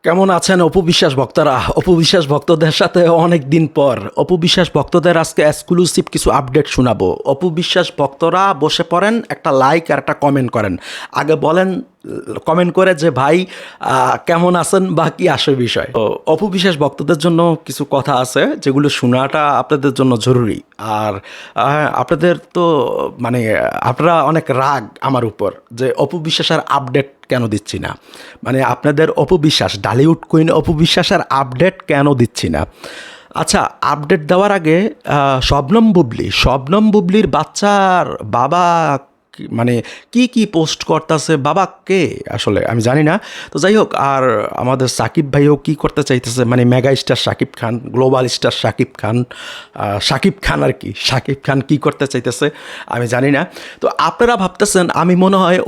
কেমন আছেন অপু বিশ্বাস ভক্তরা? অপু বিশ্বাস ভক্তদের সাথে অনেক দিন পর অপু বিশ্বাস ভক্তদের আজকে এক্সক্লুসিভ কিছু আপডেট শোনাবো। অপু বিশ্বাস ভক্তরা বসে পড়েন, একটা লাইক আর একটা কমেন্ট করেন। আগে বলেন কমেন্ট করে যে ভাই কেমন আছেন বা কি আসে বিষয়। তো অপু বিশ্বাস ভক্তদের জন্য কিছু কথা আছে যেগুলো শোনাটা আপনাদের জন্য জরুরি। আর আপনাদের তো মানে আপনারা অনেক রাগ আমার উপর যে অপু বিশ্বাসের আপডেট কেন দিচ্ছি না, মানে আপনাদের অপু বিশ্বাস ডালিউড কুইন অপু বিশ্বাসের আপডেট কেন দিচ্ছি না। আচ্ছা, আপডেট দেওয়ার আগে শবনম বুবলির বাচ্চার বাবা মানে কি পোস্ট করতেছে, বাবা কে আসলে আমি জানি না। তো যাই হোক, আর আমাদের সাকিব ভাইও কি করতে চাইতেছে, মানে mega star Shakib Khan, global star Shakib Khan আর কি, সাকিব খান কি করতে চাইতেছে আমি জানি না। তো আপনারা ভাবতেছেন আমি মনে হয়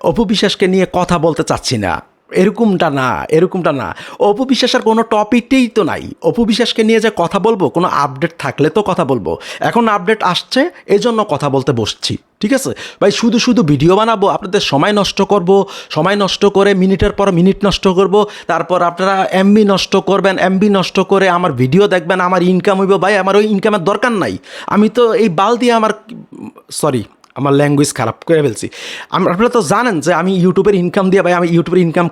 অপু বিশ্বাসকে নিয়ে কথা বলতে চাচ্ছি না। এরকমটা না। অপু বিশ্বাসের কোনো টপিকই তো নাই। অপু বিশ্বাসকে নিয়ে যে কথা বলবো, কোনো আপডেট থাকলে তো কথা বলবো। এখন আপডেট আসছে, এই জন্য কথা বলতে বসছি, ঠিক আছে ভাই। শুধু ভিডিও বানাবো, আপনাদের সময় নষ্ট করে মিনিটের পর মিনিট নষ্ট করব, তারপর আপনারা এমবি নষ্ট করবেন, এমবি নষ্ট করে আমার ভিডিও দেখবেন, আমার ইনকাম হইব। ভাই আমার ওই ইনকামের দরকার নাই। আমি তো এই বাল দিয়ে আমার ল্যাঙ্গুয়েজ খারাপ করে ফেলছি। আপনারা তো জানেন যে আমি ইউটিউবের ইনকাম দিয়ে, ভাই আমি ইউটিউবের ইনকাম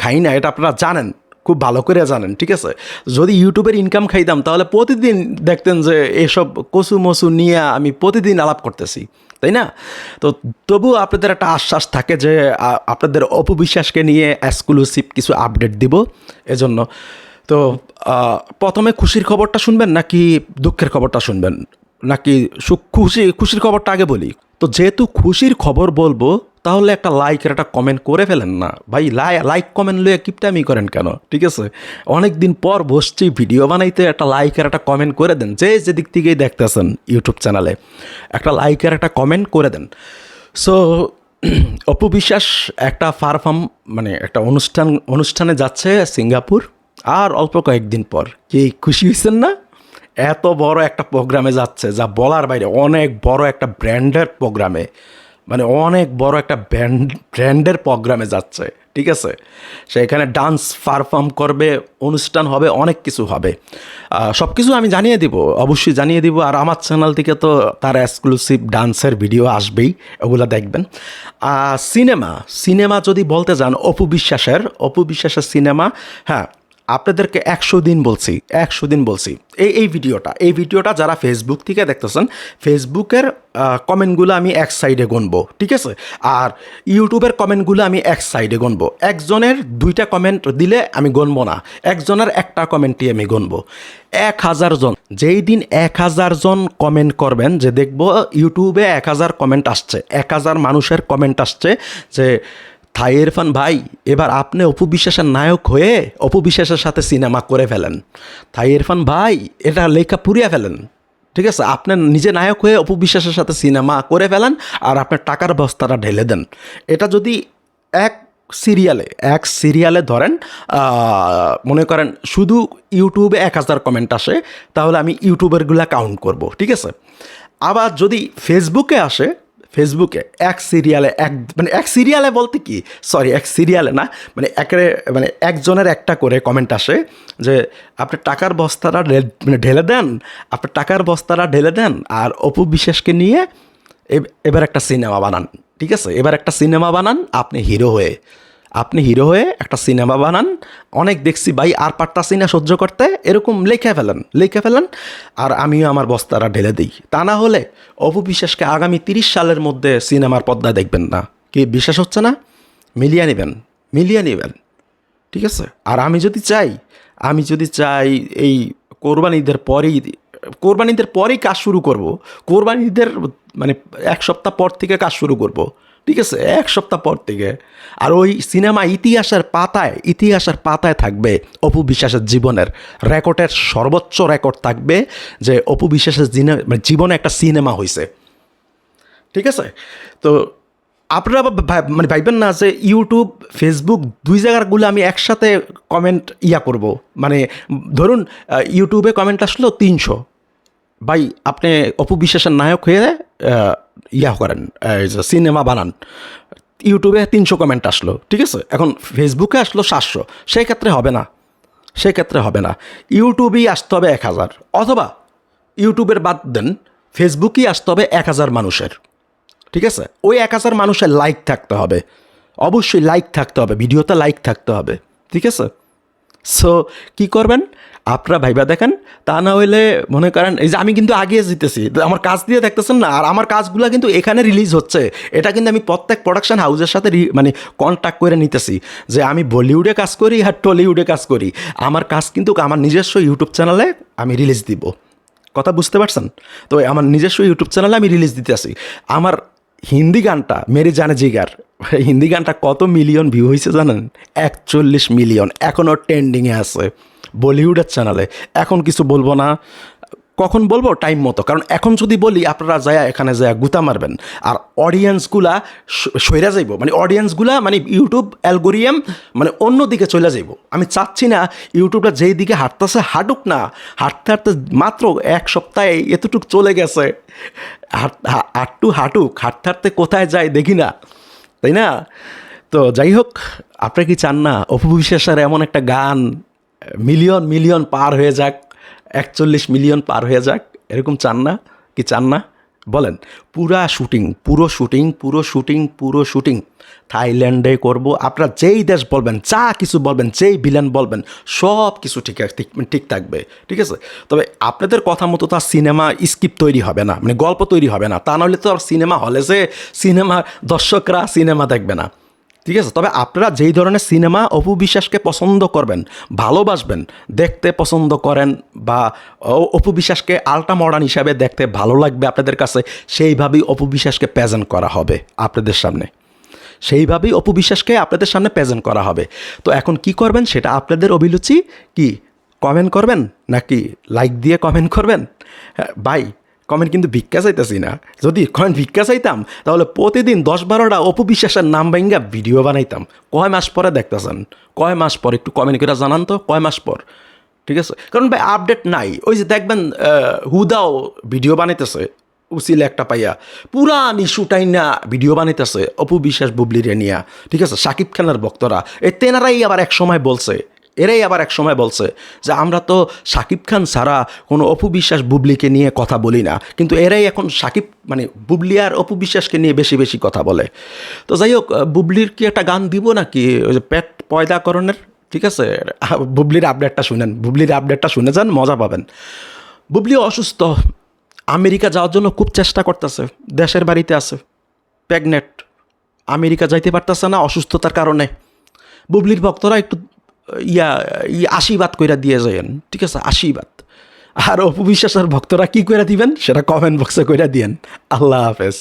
খাই না, এটা আপনারা জানেন, খুব ভালো করে জানেন, ঠিক আছে। যদি ইউটিউবের ইনকাম খাইতাম তাহলে প্রতিদিন দেখতেন যে এসব কচু মচু নিয়ে আমি প্রতিদিন আলাপ করতেছি, তাই না? তো তবুও আপনাদের একটা আশ্বাস থাকে যে আপনাদের অপু বিশ্বাসকে নিয়ে এক্সক্লুসিভ কিছু আপডেট দিব, এজন্য। তো প্রথমে খুশির খবরটা শুনবেন নাকি দুঃখের খবরটা শুনবেন, নাকি খুশির খবরটা আগে বলি? তো যেহেতু খুশির খবর বলবো, তাহলে একটা লাইক আর একটা কমেন্ট করে ফেলেন না ভাই। লাইক কমেন্ট লইয়া কিপটামি করেন কেন, ঠিক আছে? অনেক দিন পর বসছি ভিডিও বানাইতে, একটা লাইক আর একটা কমেন্ট করে দেন। যে দিক থেকেই দেখতেছেন ইউটিউব চ্যানেলে, একটা লাইক আর একটা কমেন্ট করে দেন। সো অপু বিশ্বাস একটা মানে একটা অনুষ্ঠানে যাচ্ছে সিঙ্গাপুর, আর অল্প কয়েকদিন পর। কি খুশি হয়েছেন না? এত বড় একটা প্রোগ্রামে যাচ্ছে, যা বলার বাইরে। অনেক বড় একটা ব্র্যান্ডের প্রোগ্রামে, মানে অনেক বড় একটা ব্র্যান্ডের প্রোগ্রামে যাচ্ছে, ঠিক আছে। সেখানে ডান্স পারফর্ম করবে, অনুষ্ঠান হবে, অনেক কিছু হবে। সব কিছু আমি অবশ্যই জানিয়ে দিব। আর আমার চ্যানেল থেকে তো তার এক্সক্লুসিভ ডান্সের ভিডিও আসবেই, ওগুলো দেখবেন। সিনেমা যদি বলতে যান অপু বিশ্বাসের সিনেমা, হ্যাঁ আপনাদেরকে 100 দিন বলছি। এই ভিডিওটা যারা ফেসবুক থেকে দেখতেছেন, ফেসবুকের কমেন্টগুলো আমি এক সাইডে গুনবো, ঠিক আছে। আর ইউটিউবের কমেন্টগুলো আমি এক সাইডে গুনবো। একজনের 2টা কমেন্ট দিলে আমি গুনবো না, একজনের একটা কমেন্টই আমি গুনবো। 1000 জন, যেই দিন 1000 জন কমেন্ট করবেন, যে দেখবো ইউটিউবে 1000 কমেন্ট আসছে, 1000 মানুষের কমেন্ট আসছে যে থাই ইরফান ভাই, এবার আপনি অপু বিশ্বাসের নায়ক হয়ে অপু বিশ্বাসের সাথে সিনেমা করে ফেলেন। থাই ইরফান ভাই, এটা লেখা পুড়িয়ে ফেলেন, ঠিক আছে। আপনি নিজে নায়ক হয়ে অপু বিশ্বাসের সাথে সিনেমা করে ফেলেন, আর আপনার টাকার বস্তাটা ঢেলে দেন। এটা যদি এক সিরিয়ালে ধরেন, মনে করেন শুধু ইউটিউবে 1000 কমেন্ট আসে, তাহলে আমি ইউটিউবারগুলা কাউন্ট করব, ঠিক আছে। আবার যদি ফেসবুকে আসে, ফেসবুকে এক সিরিয়ালে বলতে কি, এক সিরিয়ালে না, মানে একজনের একটা করে কমেন্ট আসে যে আপনি টাকার বস্তাটা ঢেলে দেন, আর অপু বিশ্বাসকে নিয়ে এবার একটা সিনেমা বানান, ঠিক আছে। এবার একটা সিনেমা বানান, আপনি হিরো হয়ে একটা সিনেমা বানান। অনেক দেখছি ভাই, আর পারতাছি না সহ্য করতে, এরকম লিখে ফেলেন, আর আমিও আমার বস্তারা ঢেলে দিই। তা না হলে অপু বিশ্বাসকে আগামী 30 সালের মধ্যে সিনেমার পর্দায় দেখবেন না। কি বিশ্বাস হচ্ছে না? মিলিয়ে নেবেন, ঠিক আছে। আর আমি যদি চাই এই কোরবানিদের পরেই কাজ শুরু করব। কোরবানিদের মানে 1 সপ্তাহ পর থেকে কাজ শুরু করব, ঠিক আছে, 1 সপ্তাহ পর থেকে। আর ওই সিনেমা ইতিহাসের পাতায় থাকবে অপু বিশ্বাসের জীবনের রেকর্ডের সর্বোচ্চ রেকর্ড থাকবে, যে অপু বিশ্বাসের জীবনে একটা সিনেমা হয়েছে, ঠিক আছে। তো আপনারা মানে ভাইবেন না যে ইউটিউব ফেসবুক 2 জায়গাগুলো আমি একসাথে কমেন্ট করব। মানে ধরুন ইউটিউবে কমেন্ট আসলো 300, ভাই আপনি অপু বিশ্বাসের নায়ক হয়ে করেন, সিনেমা বানান। ইউটিউবে 300 কমেন্ট আসলো, ঠিক আছে, এখন ফেসবুকে আসলো 700, সেই ক্ষেত্রে হবে না, সেই ক্ষেত্রে হবে না। ইউটিউবেই আসতে হবে 1000, অথবা ইউটিউবের বাদ দেন, ফেসবুকেই আসতে হবে 1000 মানুষের, ঠিক আছে। ওই 1000 মানুষের লাইক থাকতে হবে, অবশ্যই লাইক থাকতে হবে, ভিডিওতে লাইক থাকতে হবে, ঠিক আছে। সো কী করবেন আপনারা ভাইবা দেখেন, তা না হইলে মনে করেন এই যে আমি কিন্তু আগিয়ে জিতেছি, আমার কাজ দিয়ে দেখতেছেন না, আর আমার কাজগুলো কিন্তু এখানে রিলিজ হচ্ছে, এটা কিন্তু আমি প্রত্যেক প্রোডাকশন হাউসের সাথে মানে কন্ট্যাক্ট করে নিতেছি যে আমি বলিউডে কাজ করি আর টলিউডে কাজ করি, আমার কাজ কিন্তু আমার নিজস্ব ইউটিউব চ্যানেলে আমি রিলিজ দিব, কথা বুঝতে পারছেন। তো আমার নিজস্ব ইউটিউব চ্যানেলে আমি রিলিজ দিতে আসি। আমার হিন্দি গানটা মেরি জানে জিগার, হিন্দি গানটা কত মিলিয়ন ভিউ হয়েছে জানেন? 41 মিলিয়ন, এখনও ট্রেন্ডিংয়ে আছে বলিউডের চ্যানেলে। এখন কিছু বলবো না, কখন বলবো টাইম মতো, কারণ এখন যদি বলি আপনারা যায় এখানে যায় গুতা মারবেন, আর অডিয়েন্সগুলা সইরা যাইব, মানে অডিয়েন্সগুলা মানে ইউটিউব অ্যালগোরিয়াম মানে অন্য দিকে চলে যাইব। আমি চাচ্ছি না ইউটিউবটা যেই দিকে হাঁটতেছে হাঁটুক না, হাঁটতে হাঁটতে মাত্র 1 সপ্তাহে এতটুক চলে গেছে, হাঁটুক, হাঁটতে হাঁটতে কোথায় যায় দেখি না, তাই না? তো যাই হোক, আপনারা কি চান না অপু বিশ্বাসের এমন একটা গান মিলিয়ন মিলিয়ন পার হয়ে যাক, 41 মিলিয়ন পার হয়ে যাক, এরকম চান না? কি চান না বলেন? পুরো শুটিং থাইল্যান্ডে করব, আপনারা যেই দেশ বলবেন, যা কিছু বলবেন, যেই ভিলেন বলবেন, সব কিছু ঠিক থাকবে, ঠিক আছে। তবে আপনাদের কথা মতো তো আর সিনেমা স্ক্রিপ্ট তৈরি হবে না, মানে গল্প তৈরি হবে না, তা নাহলে তো আর সিনেমা হলে যে সিনেমা দর্শকরা সিনেমা দেখবে না, ঠিক আছে। তবে আপনারা যেই ধরনের সিনেমা অপু বিশ্বাসকে পছন্দ করবেন, ভালোবাসবেন, দেখতে পছন্দ করেন, বা অপু বিশ্বাসকে আল্ট্রা মডার্ন হিসাবে দেখতে ভালো লাগবে আপনাদের কাছে, সেইভাবেই অপু বিশ্বাসকে প্রেজেন্ট করা হবে আপনাদের সামনে, সেইভাবেই অপু বিশ্বাসকে আপনাদের সামনে প্রেজেন্ট করা হবে। তো এখন কি করবেন সেটা আপনাদের অভিরুচি, কি কমেন্ট করবেন নাকি লাইক দিয়ে কমেন্ট করবেন? হ্যাঁ ভাই, কমেন্ট কিন্তু ভিক্ষা চাইতেছি না, যদি কমেন্ট ভিক্ষা চাইতাম তাহলে প্রতিদিন 10-12টা অপু বিশ্বাসের নাম ভাঙ্গা ভিডিও বানাইতাম। কয় মাস পরে দেখতেছেন, কয় মাস পর একটু কমেন্ট করে জানান তো, কয় মাস পর, ঠিক আছে। কারণ ভাই আপডেট নাই, ওই যে দেখবেন হুদাও ভিডিও বানাইতেছে, উচিল একটা পাইয়া পুরান ইস্যুটাই না ভিডিও বানাইতেছে অপু বিশ্বাস বুবলিরে নিয়া, ঠিক আছে। শাকিব খানের ভক্তরা তেনারাই আবার এক সময় বলছে, এরাই আবার এক সময় বলছে যে আমরা তো শাকিব খান ছাড়া কোনো অপু বিশ্বাস বুবলিকে নিয়ে কথা বলি না, কিন্তু এরাই এখন শাকিব মানে বুবলি আর অপু বিশ্বাসকে নিয়ে বেশি বেশি কথা বলে। তো যাই হোক, বুবলির কি একটা গান দিব নাকি, ওই যে পেট পয়দাকরণের, ঠিক আছে। বুবলির আপডেটটা শুনেন, বুবলির আপডেটটা শুনে যান, মজা পাবেন। বুবলি অসুস্থ, আমেরিকা যাওয়ার জন্য খুব চেষ্টা করতেছে, দেশের বাড়িতে আছে, প্রেগনেন্ট, আমেরিকা যাইতে পারতেছে না অসুস্থতার কারণে। বুবলির ভক্তরা একটু আশীর্বাদ কইরা দিয়ে যায়েন, ঠিক আছে, আশীর্বাদ। আর অপু বিশ্বাসের ভক্তরা কি কইরা দিবেন সেটা কমেন্ট বক্সে কইরা দিয়েন। আল্লাহ হাফেজ।